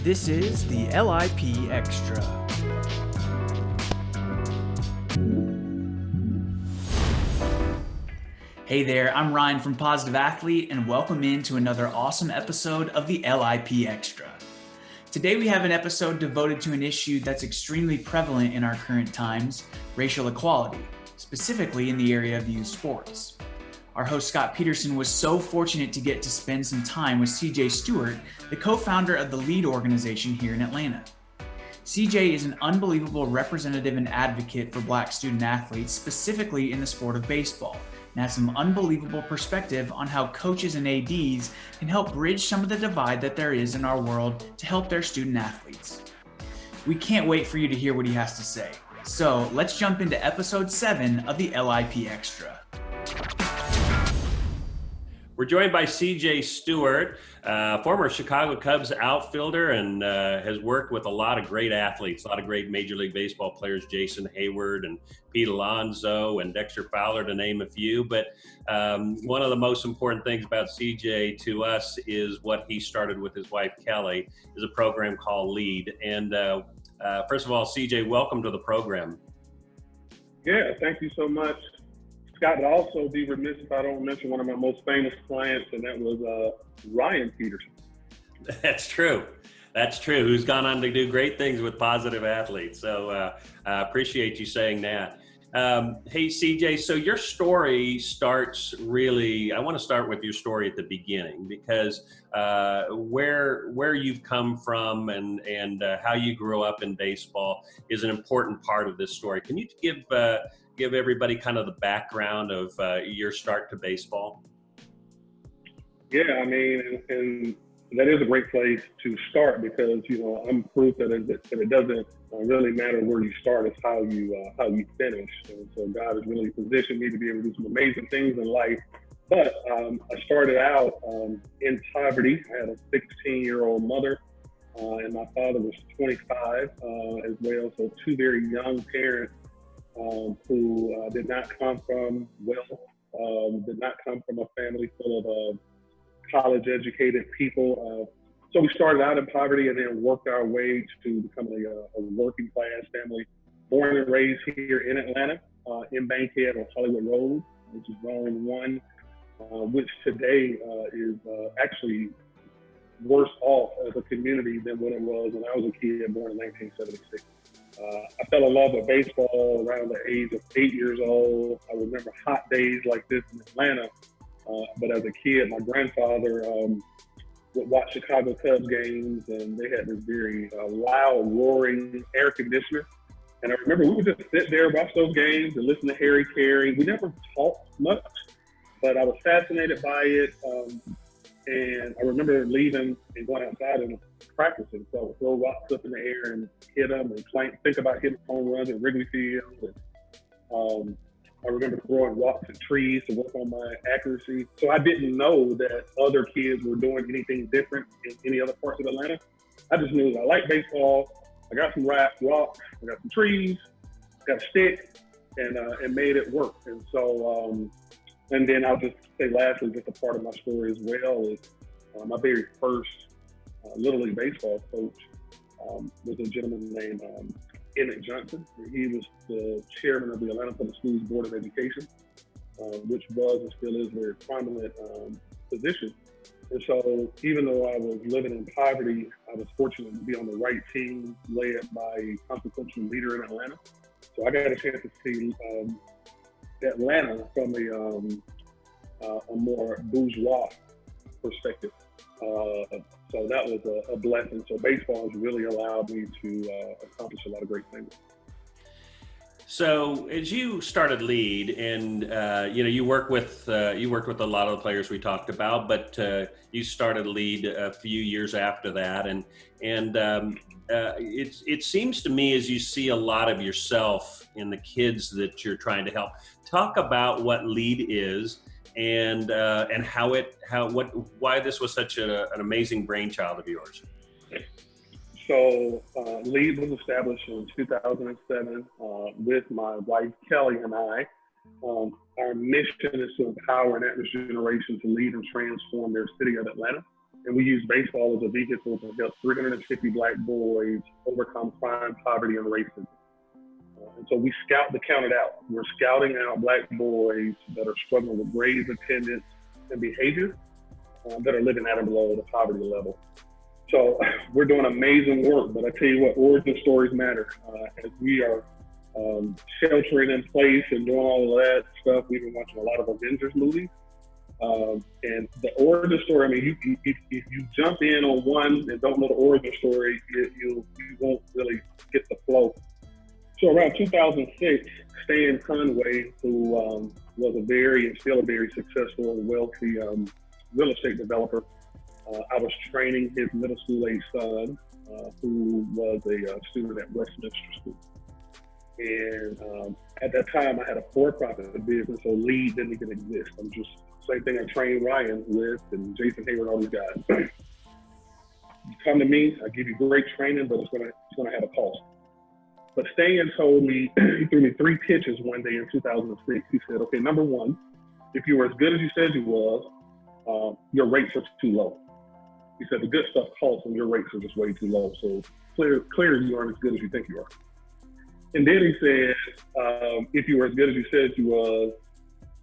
This is the L.I.P Extra. Hey there, I'm Ryan from Positive Athlete, and welcome into another awesome episode of the L.I.P Extra. Today we have an episode devoted to an issue that's extremely prevalent in our current times, racial equality, specifically in the area of youth sports. Our host Scott Peterson was so fortunate to get to spend some time with CJ Stewart, the co-founder of the L.E.A.D organization here in Atlanta. CJ is an unbelievable representative and advocate for Black student athletes, specifically in the sport of baseball, and has some unbelievable perspective on how coaches and ADs can help bridge some of the divide that there is in our world to help their student athletes. We can't wait for you to hear what he has to say. So let's jump into episode 7 of the L.I.P Extra. We're joined by CJ Stewart, former Chicago Cubs outfielder, and has worked with a lot of great athletes, a lot of great Major League Baseball players, Jason Hayward and Pete Alonso and Dexter Fowler, to name a few. But one of the most important things about CJ to us is what he started with his wife, Kelly, is a program called L.E.A.D. And first of all, CJ, welcome to the program. Yeah, thank you so much. Scott, would also be remiss if I don't mention one of my most famous clients, and that was Ryan Peterson. That's true. That's true. Who's gone on to do great things with Positive Athletes. So I appreciate you saying that. Hey, CJ, so your story starts really, I want to start with your story at the beginning, because where you've come from and how you grew up in baseball is an important part of this story. Can you give everybody kind of the background of your start to baseball? Yeah, I mean, and that is a great place to start, because, you know, I'm proof that it doesn't really matter where you start, it's how you finish. And so God has really positioned me to be able to do some amazing things in life. But I started out in poverty. I had a 16-year-old mother, and my father was 25 as well. So two very young parents who did not come from wealth, did not come from a family full of college-educated people. So we started out in poverty and then worked our way to becoming a working-class family. Born and raised here in Atlanta, in Bankhead on Hollywood Road, which is Zone 1, which today is actually worse off as a community than what it was when I was a kid, born in 1976. I fell in love with baseball around the age of 8 years old. I remember hot days like this in Atlanta. But as a kid, my grandfather would watch Chicago Cubs games, and they had this very loud, roaring air conditioner. And I remember we would just sit there, watch those games, and listen to Harry Carey. We never talked much, but I was fascinated by it. And I remember leaving and going outside and practicing. So I would throw rocks up in the air and hit them and think about hitting home runs at Wrigley Field. And, I remember throwing rocks at trees to work on my accuracy. So I didn't know that other kids were doing anything different in any other parts of Atlanta. I just knew I liked baseball. I got some rocks, I got some trees, got a stick, and made it work. And so, and then I'll just say lastly, just a part of my story as well is my very first Little League baseball coach was a gentleman named Emmett Johnson. He was the chairman of the Atlanta Public Schools Board of Education, which was and still is a very prominent position. And so even though I was living in poverty, I was fortunate to be on the right team led by a consequential leader in Atlanta. So I got a chance to see Atlanta from a more bourgeois perspective. So that was a blessing. So baseball has really allowed me to accomplish a lot of great things. So as you started L.E.A.D, and you worked with a lot of the players we talked about, but you started L.E.A.D a few years after that, and it seems to me as you see a lot of yourself in the kids that you're trying to help. Talk about what L.E.A.D is. And why this was such an amazing brainchild of yours. So L.E.A.D was established in 2007 with my wife Kelly and I. Our mission is to empower an at-risk generation to lead and transform their city of Atlanta. And we use baseball as a vehicle to help 350 Black boys overcome crime, poverty, and racism. And so we scout the counted out. We're scouting out Black boys that are struggling with grades, attendance, and behavior that are living at or below the poverty level. So we're doing amazing work, but I tell you what, origin stories matter. As we are sheltering in place and doing all of that stuff, we've been watching a lot of Avengers movies. And the origin story, I mean, if you jump in on one and don't know the origin story, you won't really get the flow. So around 2006, Stan Conway, who was a very and still a very successful and wealthy real estate developer, I was training his middle school age son, who was a student at Westminster School. And at that time, I had a for-profit business, so L.E.A.D didn't even exist. I'm just same thing I trained Ryan with and Jason Hayward, all these guys. You come to me, I give you great training, but it's gonna have a cost. But Stan told me, he threw me 3 pitches one day in 2006. He said, okay, number one, if you were as good as you said you was, your rates are too low. He said the good stuff costs and your rates are just way too low. So clearly you aren't as good as you think you are. And then he said, if you were as good as you said you was,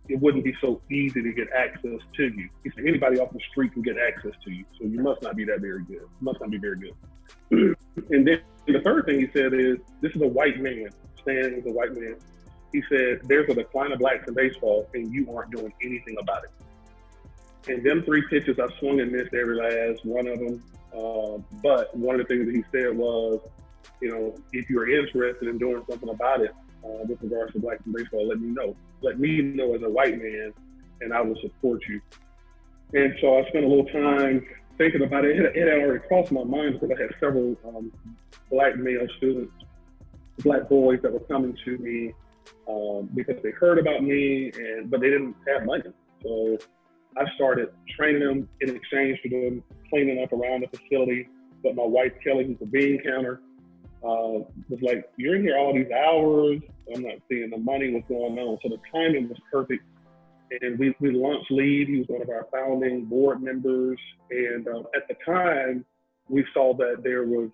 it wouldn't be so easy to get access to you. He said anybody off the street can get access to you. So you must not be that very good. You must not be very good. And then the third thing he said is, this is a white man. Stan is a white man. He said, there's a decline of Blacks in baseball and you aren't doing anything about it. And them 3 pitches, I swung and missed every last one of them. But one of the things that he said was, you know, if you're interested in doing something about it with regards to Blacks in baseball, let me know. Let me know as a white man, and I will support you. And so I spent a little time thinking about it. It had already crossed my mind because I had several Black male students, Black boys that were coming to me because they heard about me, but they didn't have money. So I started training them in exchange for them cleaning up around the facility. But my wife, Kelly, who's a bean counter, was like, you're in here all these hours. I'm not seeing the money, what's going on. So the timing was perfect. And we launched L.E.A.D. He was one of our founding board members. And at the time, we saw that there was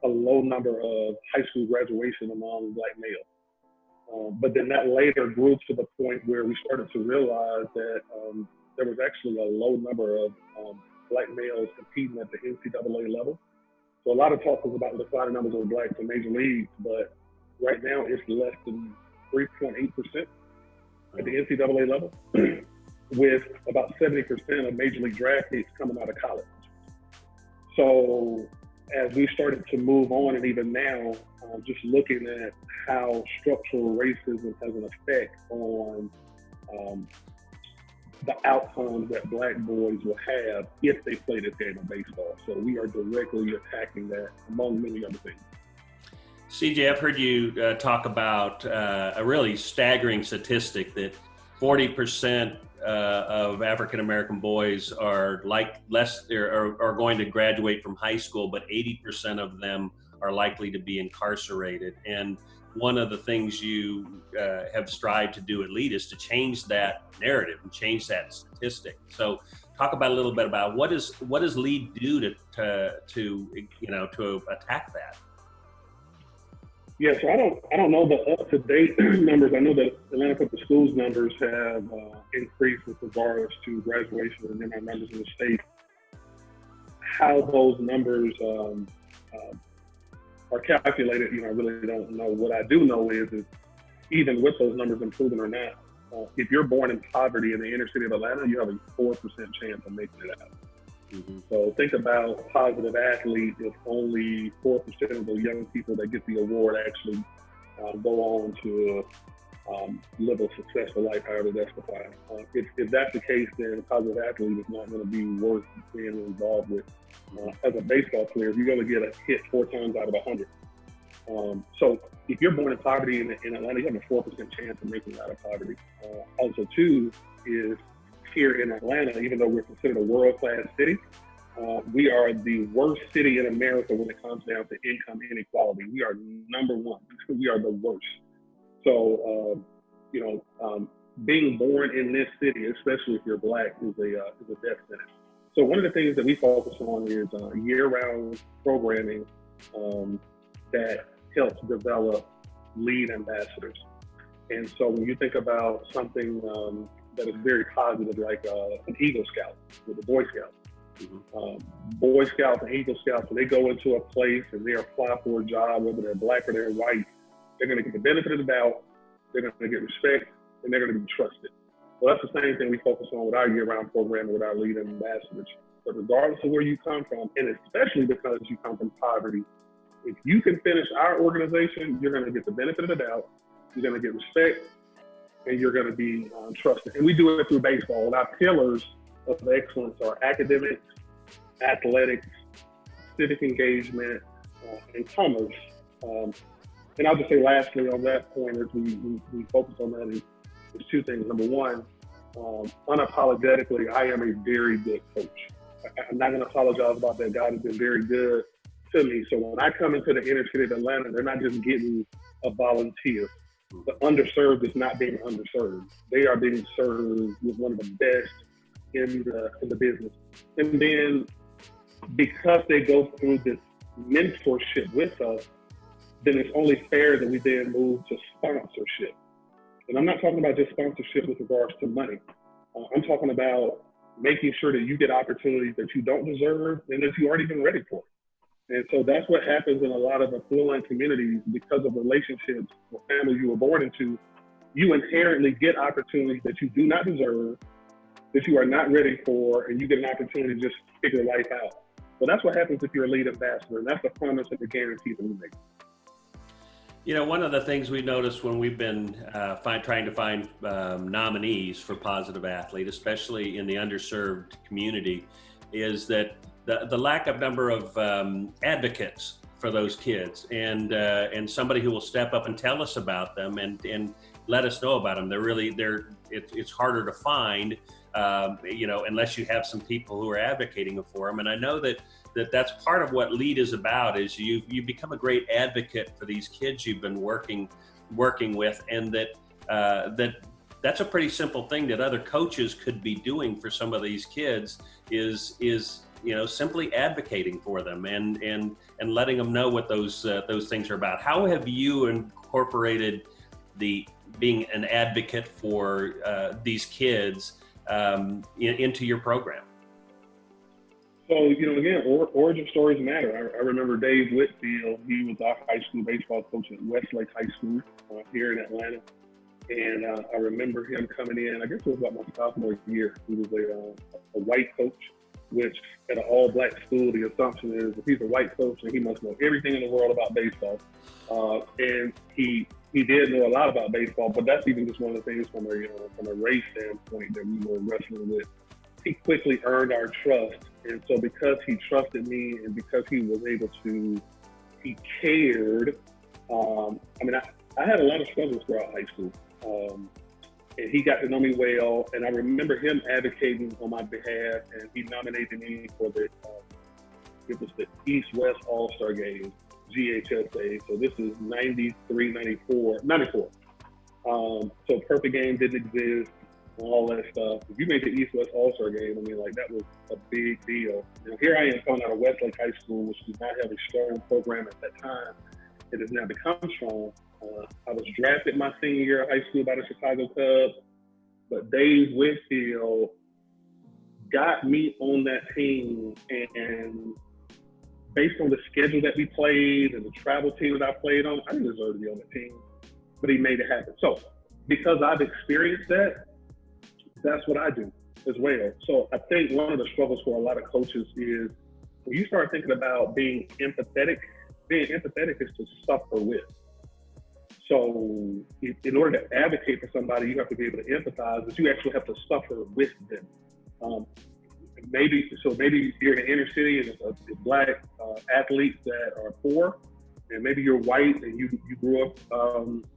a low number of high school graduation among Black males. But then that later grew to the point where we started to realize that there was actually a low number of Black males competing at the NCAA level. So a lot of talk was about the declining numbers of Blacks in major leagues, but right now it's less than 3.8% at the NCAA level, with about 70% of major league draft picks coming out of college. So as we started to move on, and even now, just looking at how structural racism has an effect on the outcomes that Black boys will have if they play this game of baseball. So we are directly attacking that, among many other things. CJ, I've heard you talk about a really staggering statistic that 40% of African American boys are are going to graduate from high school, but 80% of them are likely to be incarcerated. And one of the things you have strived to do at L.E.A.D is to change that narrative and change that statistic. So talk about a little bit about what does L.E.A.D do to attack that? Yeah, so I don't know the up-to-date numbers. I know that Atlanta Public Schools numbers have increased with regards to graduation and then our numbers in the state. How those numbers are calculated, I really don't know. What I do know is even with those numbers improving or not, if you're born in poverty in the inner city of Atlanta, you have a 4% chance of making it out. Mm-hmm. So think about positive athletes. If only 4% of the young people that get the award actually go on to live a successful life, however that's defined. If that's the case, then positive athlete is not going to be worth being involved with. As a baseball player, you're going to get a hit 4 times out of 100. So if you're born in poverty in Atlanta, you have a 4% chance of making it out of poverty. Also, too, is here in Atlanta, even though we're considered a world-class city, we are the worst city in America when it comes down to income inequality. We are number 1. We are the worst. So, being born in this city, especially if you're Black, is a death sentence. So one of the things that we focus on is year-round programming that helps develop lead ambassadors. And so when you think about something that is very positive, like an Eagle Scout with the Boy Scouts, Boy Scouts and Eagle Scouts, when they go into a place and they apply for a job, whether they're black or they're white, they're going to get the benefit of the doubt, they're going to get respect, and they're going to be trusted. Well, that's the same thing we focus on with our year-round program with our lead ambassadors. But regardless of where you come from, and especially because you come from poverty, if you can finish our organization, you're going to get the benefit of the doubt, you're going to get respect, and you're going to be trusted. And we do it through baseball. And our pillars of excellence are academics, athletics, civic engagement, and commerce. And I'll just say lastly on that point, as we focus on that, is two things. Number one, unapologetically, I am a very good coach. I'm not going to apologize about that. God has been very good to me. So when I come into the inner city of Atlanta, they're not just getting a volunteer. The underserved is not being underserved. They are being served with one of the best in the business. And then because they go through this mentorship with us, then it's only fair that we then move to sponsorship. And I'm not talking about just sponsorship with regards to money. I'm talking about making sure that you get opportunities that you don't deserve and that you aren't even ready for. And so that's what happens in a lot of affluent communities because of relationships or families you were born into. You inherently get opportunities that you do not deserve, that you are not ready for, and you get an opportunity to just figure life out. So that's what happens if you're a lead ambassador, and that's the promise and the guarantee that we make. You know, one of the things we noticed when we've been trying to find nominees for Positive Athlete, especially in the underserved community, is that the lack of number of advocates for those kids and somebody who will step up and tell us about them and let us know about them. It's harder to find, unless you have some people who are advocating for them. And I know that's part of what LEAD is about, is you become a great advocate for these kids you've been working with, and that's a pretty simple thing that other coaches could be doing for some of these kids is simply advocating for them and letting them know what those things are about. How have you incorporated being an advocate for these kids into your program? So, again, origin stories matter. I remember Dave Whitfield. He was our high school baseball coach at Westlake High School here in Atlanta. And I remember him coming in, I guess it was about my sophomore year. He was a white coach, which at an all-black school, the assumption is if he's a white coach, then he must know everything in the world about baseball. And he did know a lot about baseball, but that's even just one of the things from a race standpoint that we were wrestling with. He quickly earned our trust. And so because he trusted me and because he cared, I had a lot of struggles throughout high school. And he got to know me well. And I remember him advocating on my behalf, and he nominated me for it was the East-West All-Star Game, GHSA. So this is 93, 94. So Perfect Game didn't exist. All that stuff. If you made the East-West All-Star Game, that was a big deal. Here I am coming out of Westlake High School, which did not have a strong program at that time. It has now become strong. I was drafted my senior year of high school by the Chicago Cubs, but Dave Whitfield got me on that team, and based on the schedule that we played and the travel team that I played on, I didn't deserve to be on the team, but he made it happen. So because I've experienced that, that's what I do as well. So I think one of the struggles for a lot of coaches is when you start thinking about being empathetic is to suffer with. So in order to advocate for somebody, you have to be able to empathize, but you actually have to suffer with them. Maybe you're in the inner city and it's black athletes that are poor, and maybe you're white and you grew up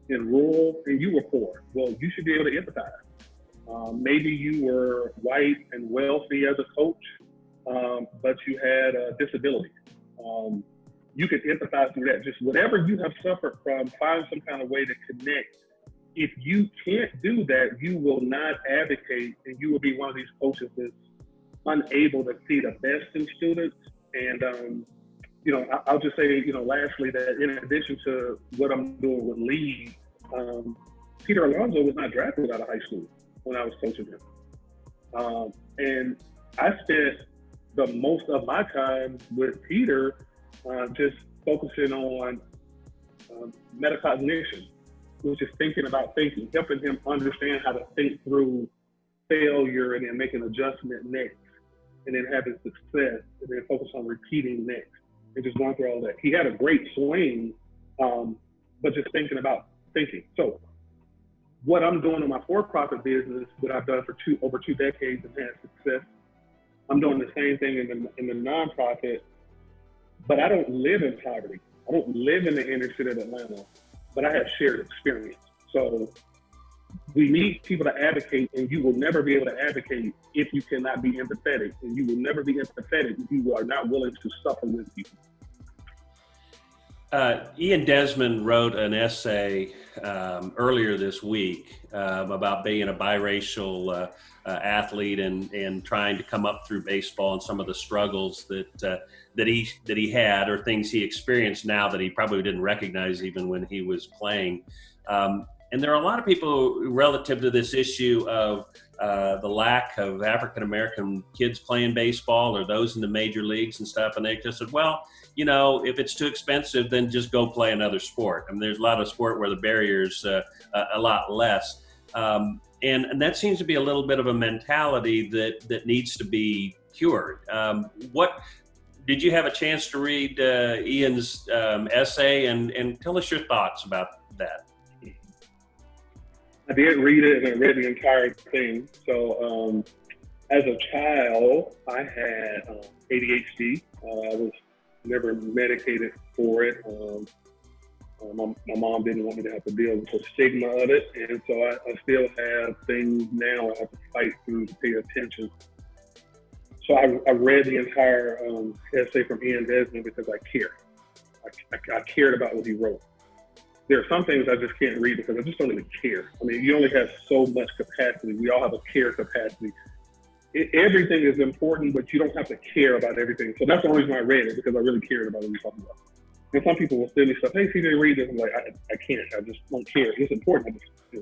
in rural and you were poor. Well, you should be able to empathize. Maybe you were white and wealthy as a coach, but you had a disability. You can empathize through that. Just whatever you have suffered from, find some kind of way to connect. If you can't do that, you will not advocate, and you will be one of these coaches that's unable to see the best in students. And, I'll just say, lastly, that in addition to what I'm doing with L.E.A.D, Peter Alonso was not drafted out of high school when I was coaching him. And I spent the most of my time with Peter just focusing on metacognition, which is thinking about thinking, helping him understand how to think through failure and then make an adjustment next, and then having success, and then focus on repeating next, and just going through all that. He had a great swing, but just thinking about thinking. So what I'm doing in my for-profit business that I've done for over 2 decades and had success, I'm doing the same thing in the nonprofit, but I don't live in poverty. I don't live in the inner city of Atlanta, but I have shared experience. So we need people to advocate, and you will never be able to advocate if you cannot be empathetic, and you will never be empathetic if you are not willing to suffer with people. Ian Desmond wrote an essay earlier this week about being a biracial athlete and trying to come up through baseball and some of the struggles that he had, or things he experienced now that he probably didn't recognize even when he was playing. And there are a lot of people relative to this issue of the lack of African-American kids playing baseball or those in the major leagues and stuff. And they just said, well, if it's too expensive, then just go play another sport. I mean, there's a lot of sport where the barrier's a lot less. And that seems to be a little bit of a mentality that needs to be cured. What did you have a chance to read Ian's essay and tell us your thoughts about that? I did read it, and I read the entire thing. So as a child, I had ADHD. I was never medicated for it. My mom didn't want me to have to deal with the stigma of it. And so I still have things now I have to fight through to pay attention. So I read the entire essay from Ian Desmond because I care. I cared about what he wrote. There are some things I just can't read because I just don't even care. I mean, you only have so much capacity. We all have a care capacity. Everything is important, but you don't have to care about everything. So that's the only reason I read it, because I really cared about what you're talking about. And some people will send me stuff, hey, CJ, read this. I'm like, I can't. I just don't care. It's important. I just do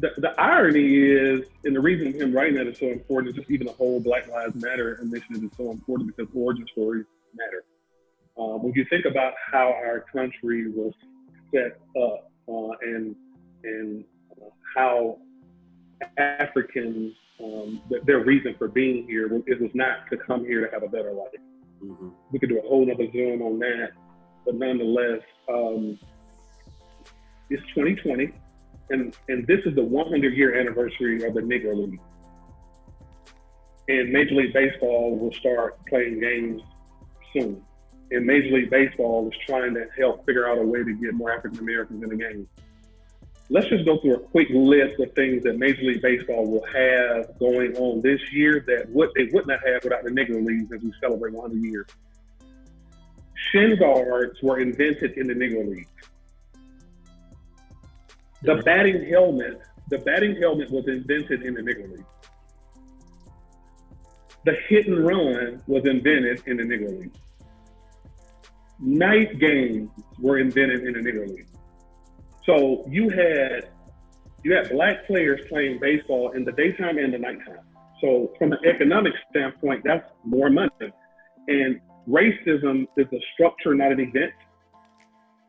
it. The irony is, and the reason him writing that is so important, is just even the whole Black Lives Matter initiative is so important because origin stories matter. When you think about how our country was set up and how Africans, their reason for being here, it was not to come here to have a better life. Mm-hmm. We could do a whole nother Zoom on that, but nonetheless, it's 2020, and this is the 100-year anniversary of the Negro League. And Major League Baseball will start playing games soon. And Major League Baseball is trying to help figure out a way to get more African Americans in the game. Let's just go through a quick list of things that Major League Baseball will have going on this year that they would not have without the Negro Leagues as we celebrate 100 years. Shin guards were invented in the Negro Leagues. The batting helmet was invented in the Negro Leagues. The hit and run was invented in the Negro Leagues. Night games were invented in the Negro League. So you had black players playing baseball in the daytime and the nighttime. So from an economic standpoint, that's more money. And racism is a structure, not an event.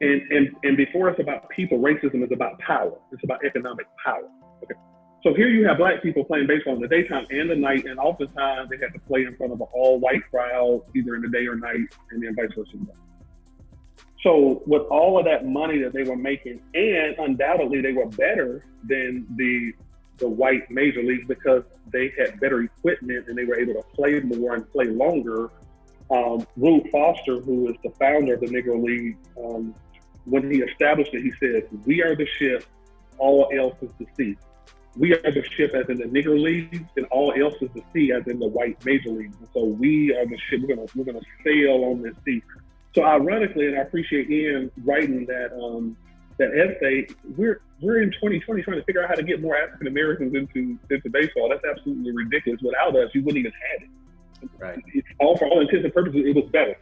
And before it's about people, racism is about power. It's about economic power. Okay. So here you have black people playing baseball in the daytime and the night, and oftentimes they have to play in front of an all-white crowd, either in the day or night, and then vice versa. So with all of that money that they were making, and undoubtedly they were better than the white major leagues because they had better equipment and they were able to play more and play longer. Rube Foster, who is the founder of the Negro League, when he established it, he said, "We are the ship, all else is the sea." We are the ship as in the Negro Leagues, and all else is the sea as in the white major leagues. And so we are the ship. We're gonna sail on this sea. So ironically, and I appreciate Ian writing that that essay, we're in 2020 trying to figure out how to get more African Americans into baseball. That's absolutely ridiculous. Without us, you wouldn't even have it. Right. It's all for all intents and purposes, it was better.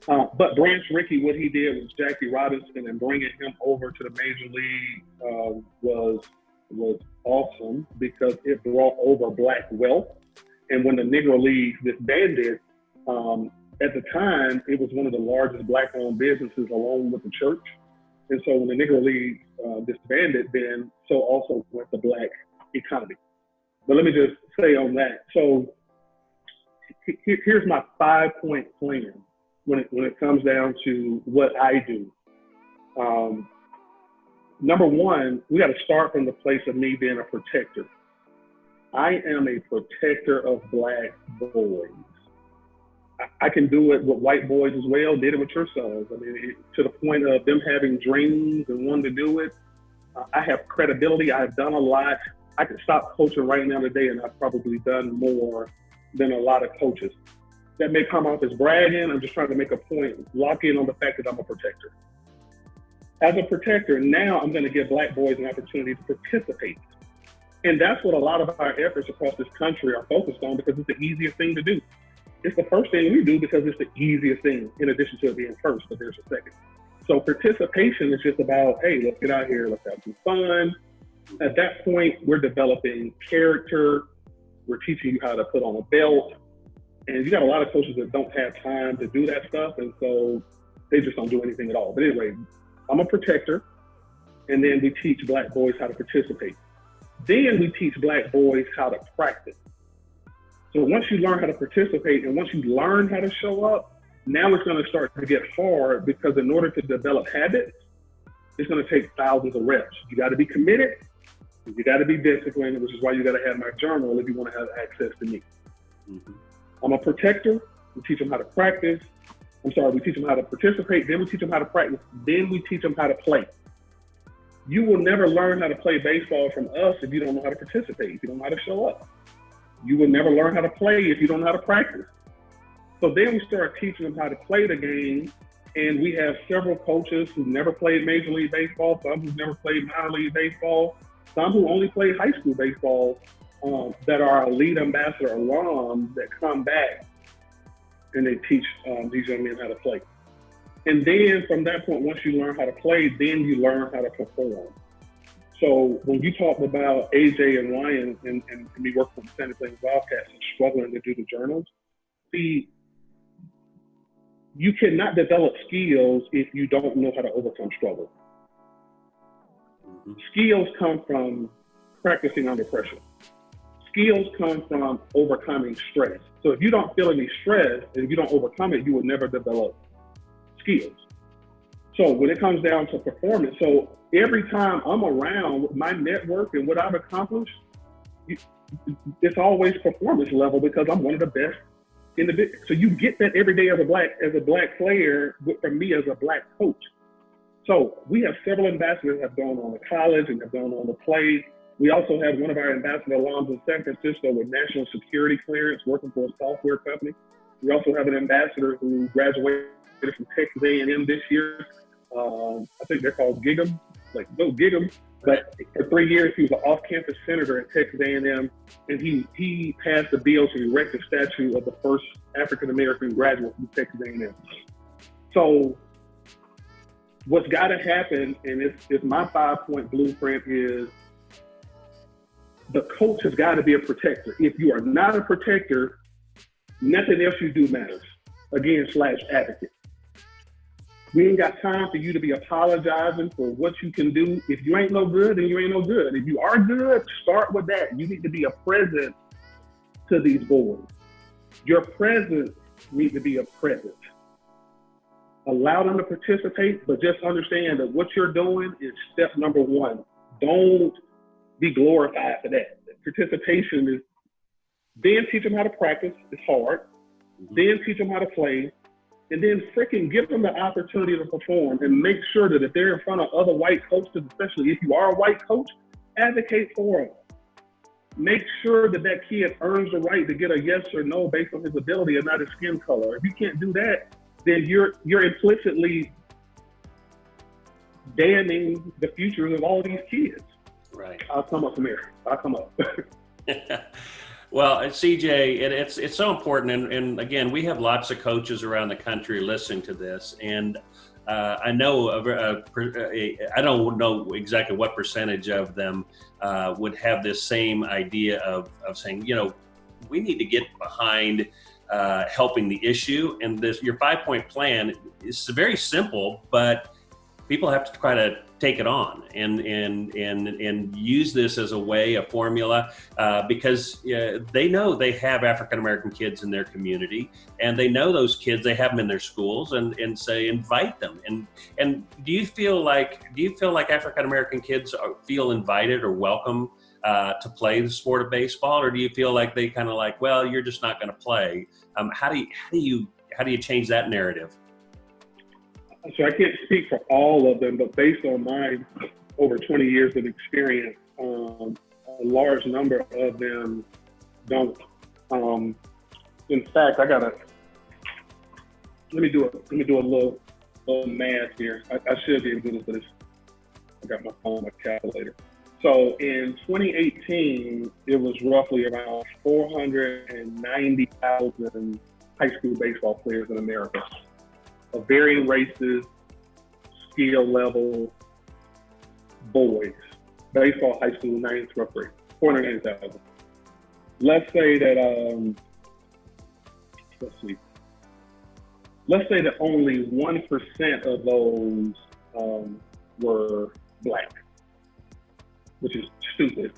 But Branch Rickey, what he did with Jackie Robinson and bringing him over to the major league was awesome because it brought over Black wealth. And when the Negro League disbanded, at the time, it was one of the largest Black-owned businesses along with the church. And so when the Negro League disbanded, then so also went the Black economy. But let me just say on that. So here's my 5-point plan when it comes down to what I do. Number one, we got to start from the place of me being a protector. I am a protector of Black boys. I can do it with white boys as well, did it with your sons. I mean, to the point of them having dreams and wanting to do it. I have credibility. I've done a lot. I could stop coaching right now today and I've probably done more than a lot of coaches. That may come off as bragging. I'm just trying to make a point, lock in on the fact that I'm a protector. As a protector, now I'm going to give Black boys an opportunity to participate. And that's what a lot of our efforts across this country are focused on because it's the easiest thing to do. It's the first thing we do because it's the easiest thing in addition to it being first, but there's a second. So participation is just about, hey, let's get out here, let's have some fun. At that point, we're developing character. We're teaching you how to put on a belt. And you got a lot of coaches that don't have time to do that stuff. And so they just don't do anything at all. But anyway, I'm a protector. And then we teach Black boys how to participate. Then we teach Black boys how to practice. So once you learn how to participate and once you learn how to show up, now it's going to start to get hard because in order to develop habits, it's going to take thousands of reps. You got to be committed. You got to be disciplined, which is why you got to have my journal if you want to have access to me. Mm-hmm. I'm a protector. We teach them how to practice. We teach them how to participate. Then we teach them how to practice. Then we teach them how to play. You will never learn how to play baseball from us if you don't know how to participate, if you don't know how to show up. You will never learn how to play if you don't know how to practice. So then we start teaching them how to play the game. And we have several coaches who never played Major League Baseball, some who've never played minor league baseball, some who only played high school baseball that are L.E.A.D ambassador alums that come back and they teach these young men how to play. And then from that point, once you learn how to play, then you learn how to perform. So when you talk about AJ and Ryan and me working for the San Antonio Wildcats and struggling to do the journals, see, you cannot develop skills if you don't know how to overcome struggle. Mm-hmm. Skills come from practicing under pressure. Skills come from overcoming stress. So if you don't feel any stress and if you don't overcome it, you will never develop skills. So when it comes down to performance, so every time I'm around with my network and what I've accomplished, it's always performance level because I'm one of the best in the business. So you get that every day as a black player from me as a Black coach. So we have several ambassadors that have gone on to college and have gone on to play. We also have one of our ambassador alums in San Francisco with national security clearance working for a software company. We also have an ambassador who graduated from Texas A&M this year. I think they're called Gig'em, like go Gig'em. But for 3 years, he was an off-campus senator at Texas A&M, and he passed the bill to erect a statue of the first African-American graduate from Texas A&M. So what's got to happen, and it's my 5-point blueprint, is the coach has got to be a protector. If you are not a protector, nothing else you do matters. Again, /advocate. We ain't got time for you to be apologizing for what you can do. If you ain't no good, then you ain't no good. If you are good, start with that. You need to be a presence to these boys. Your presence needs to be a presence. Allow them to participate, but just understand that what you're doing is step number one. Don't be glorified for that. Participation is, then teach them how to practice. It's hard. Mm-hmm. Then teach them how to play. And then freaking give them the opportunity to perform and make sure that if they're in front of other white coaches, especially if you are a white coach, advocate for them. Make sure that that kid earns the right to get a yes or no based on his ability and not his skin color. If you can't do that, then you're implicitly damning the futures of all these kids. Right. I'll come up from there. I'll come up. Well, CJ, it's so important, and again, we have lots of coaches around the country listening to this, and I know I don't know exactly what percentage of them would have this same idea of saying, we need to get behind helping the issue, and your 5-point plan is very simple, but people have to try to take it on and use this as a way, a formula, because they know they have African American kids in their community, and they know those kids, they have them in their schools, and say invite them. And do you feel like African American kids feel invited or welcome to play the sport of baseball, or do you feel like they kind of like, well, you're just not going to play? How do you change that narrative? So I can't speak for all of them, but based on my over 20 years of experience, a large number of them don't. In fact, let me do a little math here. I should be able to do this. I got my phone, my calculator. So in 2018, it was roughly around 490,000 high school baseball players in America, of varying races, skill level, boys, baseball, high school, 9th, 12th grade, 490,000. Let's say that, let's say that only 1% of those were Black, which is stupid.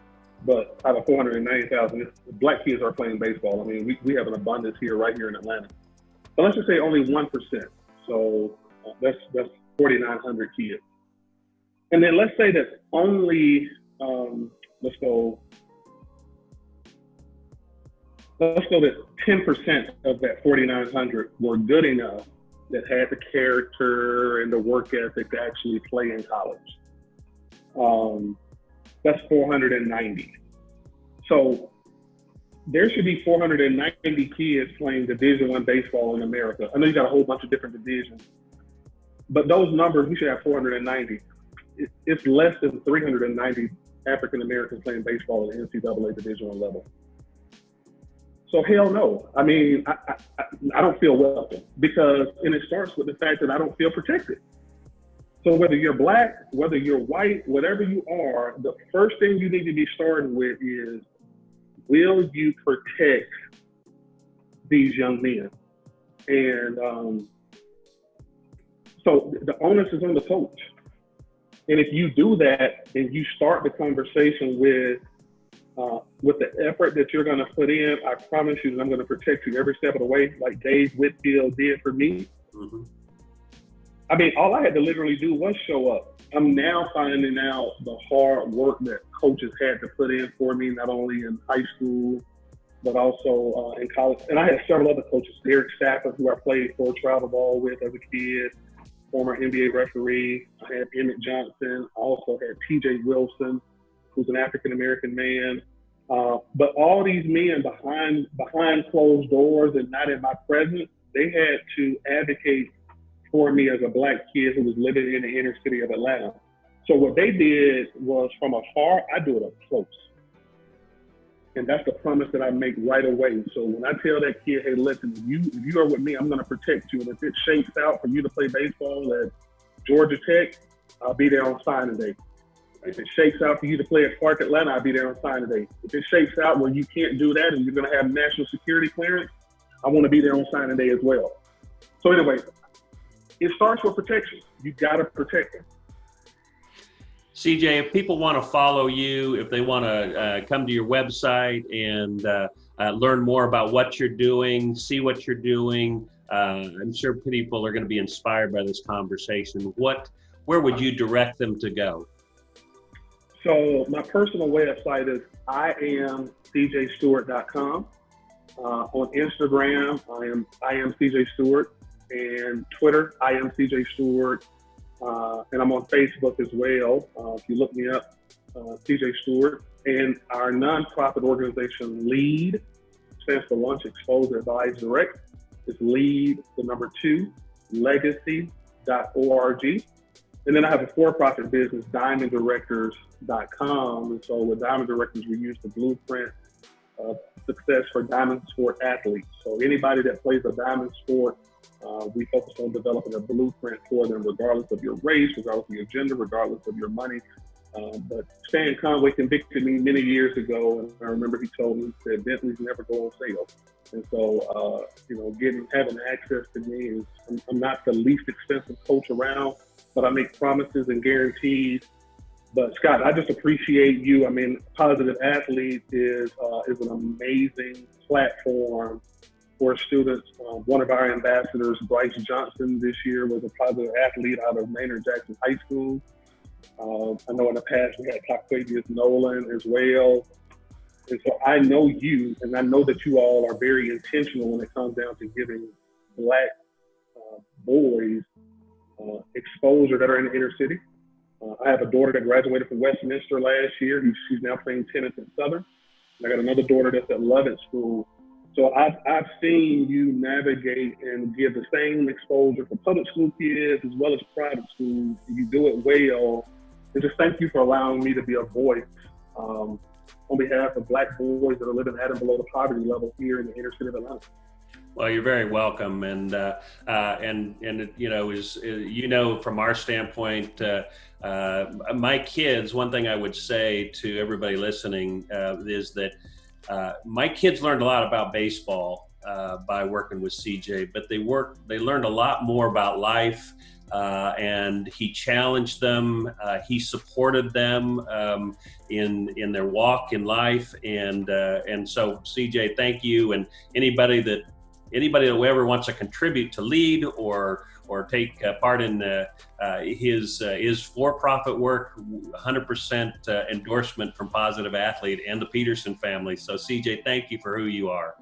But out of 490,000, Black kids are playing baseball. I mean, we have an abundance right here in Atlanta. But let's just say only 1%. So that's 4,900 kids. And then let's say that only, let's go that 10% of that 4,900 were good enough that had the character and the work ethic to actually play in college. That's 490. So there should be 490 kids playing Division I baseball in America. I know you got a whole bunch of different divisions, but those numbers, you should have 490. It's less than 390 African Americans playing baseball at the NCAA Division I level. So hell no. I mean, I don't feel welcome and it starts with the fact that I don't feel protected. So whether you're Black, whether you're white, whatever you are, the first thing you need to be starting with is, will you protect these young men? And so the onus is on the coach. And if you do that and you start the conversation with the effort that you're going to put in, I promise you that I'm going to protect you every step of the way, like Dave Whitfield did for me. Mm-hmm. I mean, all I had to literally do was show up. I'm now finding out the hard work that coaches had to put in for me, not only in high school, but also in college. And I had several other coaches, Derek Stafford, who I played for travel ball with as a kid, former NBA referee. I had Emmett Johnson. I also had T.J. Wilson, who's an African-American man. But all these men behind closed doors and not in my presence, they had to advocate for me as a Black kid who was living in the inner city of Atlanta. So what they did was, from afar, I do it up close. And that's the promise that I make right away. So when I tell that kid, hey, listen, if you are with me, I'm going to protect you. And if it shakes out for you to play baseball at Georgia Tech, I'll be there on signing day. If it shakes out for you to play at Clark Atlanta, I'll be there on signing day. If it shakes out where you can't do that and you're going to have national security clearance, I want to be there on signing day as well. So anyway, it starts with protection. You got to protect them. CJ, if people want to follow you, if they want to come to your website and learn more about what you're doing, see what you're doing, I'm sure people are going to be inspired by this conversation. Where would you direct them to go? So my personal website is iamcjstewart.com. On Instagram, I am CJ Stewart, and Twitter, I am CJ Stewart. And I'm on Facebook as well. If you look me up, CJ Stewart. And our nonprofit organization, L.E.A.D, stands for Launch, Expose, Advise, Direct. It's L.E.A.D, the number 2, legacy.org. And then I have a for-profit business, diamonddirectors.com. And so with Diamond Directors, we use the blueprint of success for diamond sport athletes. So anybody that plays a diamond sport, we focus on developing a blueprint for them, regardless of your race, regardless of your gender, regardless of your money. But Stan Conway convicted me many years ago, and I remember he told me that Bentleys never go on sale. And so, having access to me is, I'm not the least expensive coach around, but I make promises and guarantees. But Scott, I just appreciate you. I mean, Positive Athlete is an amazing platform for students. One of our ambassadors, Bryce Johnson, this year was a Positive Athlete out of Maynard Jackson High School. I know in the past we had Octavius Nolan as well. And so I know you, and I know that you all are very intentional when it comes down to giving Black boys exposure that are in the inner city. I have a daughter that graduated from Westminster last year. She's now playing tennis at Southern. And I got another daughter that's at Lovett School. So I've seen you navigate and give the same exposure for public school kids as well as private schools. You do it well. And just thank you for allowing me to be a voice on behalf of Black boys that are living at and below the poverty level here in the inner city of Atlanta. Well, you're very welcome, and from our standpoint, my kids. One thing I would say to everybody listening is that my kids learned a lot about baseball by working with CJ, but they learned a lot more about life. And he challenged them. He supported them in their walk in life, and so CJ, thank you. And anybody that ever wants to contribute to L.E.A.D or take part in his for-profit work, 100% endorsement from Positive Athlete and the Peterson family. So CJ, thank you for who you are.